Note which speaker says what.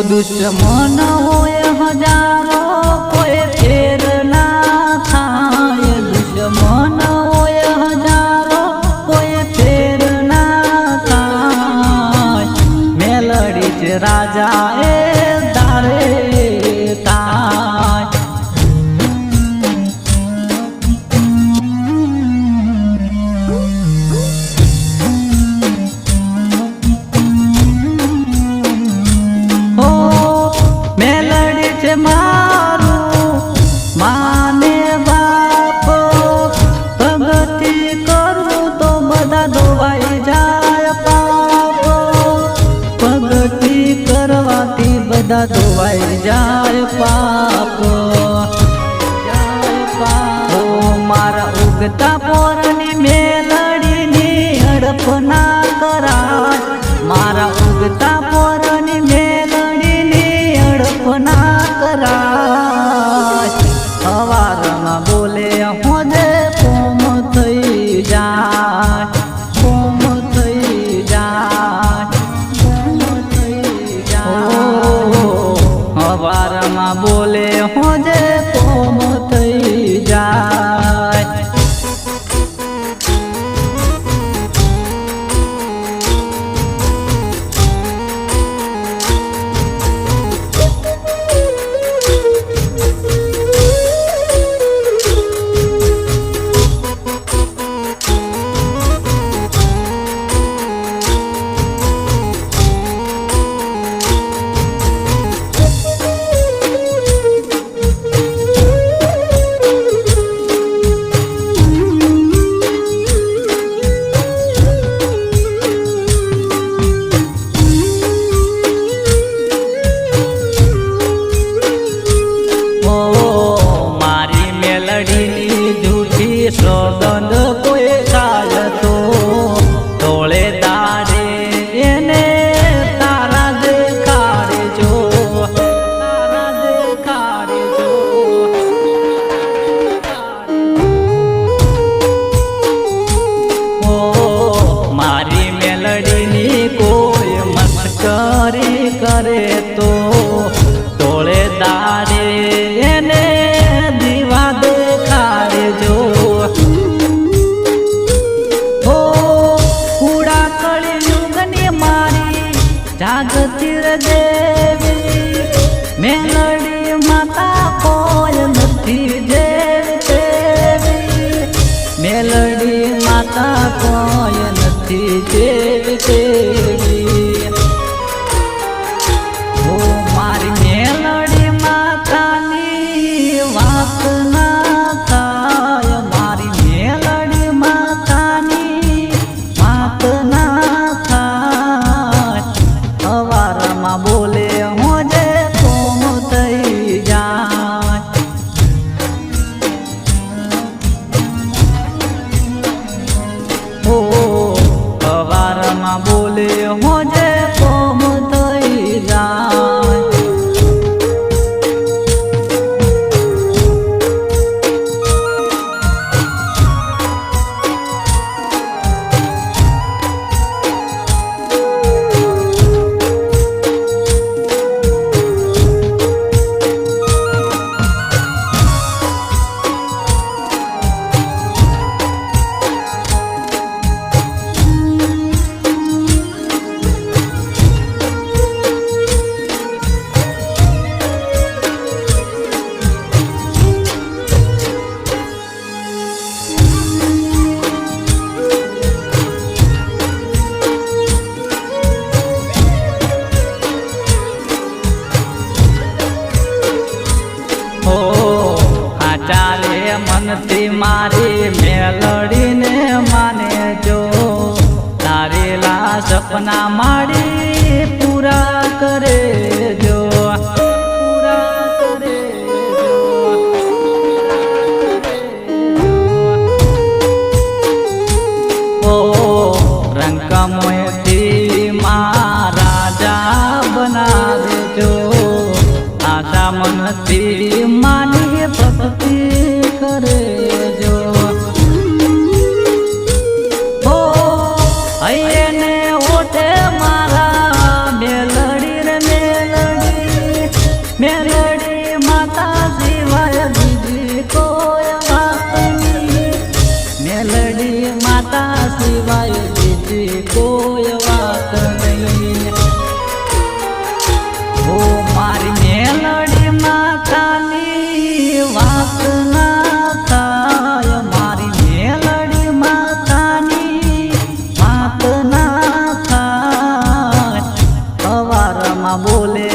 Speaker 1: દુશ્મન હોય હજારો કોઈ ફેર ના થાય, દુશ્મન હોય હજારો કોઈ ફેર ના થાય, મેલડી જ રાજા એ તારે થાય. મારું માને બાપ ભગતિ કરું તો બધા ધોવાઈ જાય પાપ, ભગતિ કરવાથી બધા ધોવાઈ જાય પાપ. મારા ઉગતા પોરની મેલડીની હડપ ના કરાય, મારા ઉગતા પોરની મેલડીની હડપ ના કરાય. સવારમાં બોલે હોજે કોમ થઈ જાય, કોમ થઈ જાય, કોમ થઈ જાય. સવારમાં બોલે હોજે કોમ થઈ જાય. સોગંદ કોઈ થાય તો તોળે દાડે એને તારા દેખાડે જો, તારા દેખાડે જો. ઓ મારી મેલડીની કોઈ મસ્કરી કરે તો તોળે દાડે એને દીવા દેખાડે જો. જાગતી દેવી મેલડી માતા કોઈ નથી જેવી તેવી, મેલડી માતા કોઈ નથી જેવી તેવી. ઓ મારી મેલડી માતાની વાત ના થાય, મારી મેલડી માતાની વાત ના થાય. સવારમાં બોલે હોજે કોમ થઈ જાય. ઓ સવારમાં બોલે હોજે કોમ થઈ જાય. મનથી મારી મેલડીને માને જો, તારેલા સપના માડી પૂરા કરે જો, પૂરા કરે જો. ઓ રંગમોયથી રાજા બનાવે જો, આશા મનથી માની ભક્તિ કરે જો. ઓ એને ઓઠે મારા મેલડી રે મેલડી માં બોલે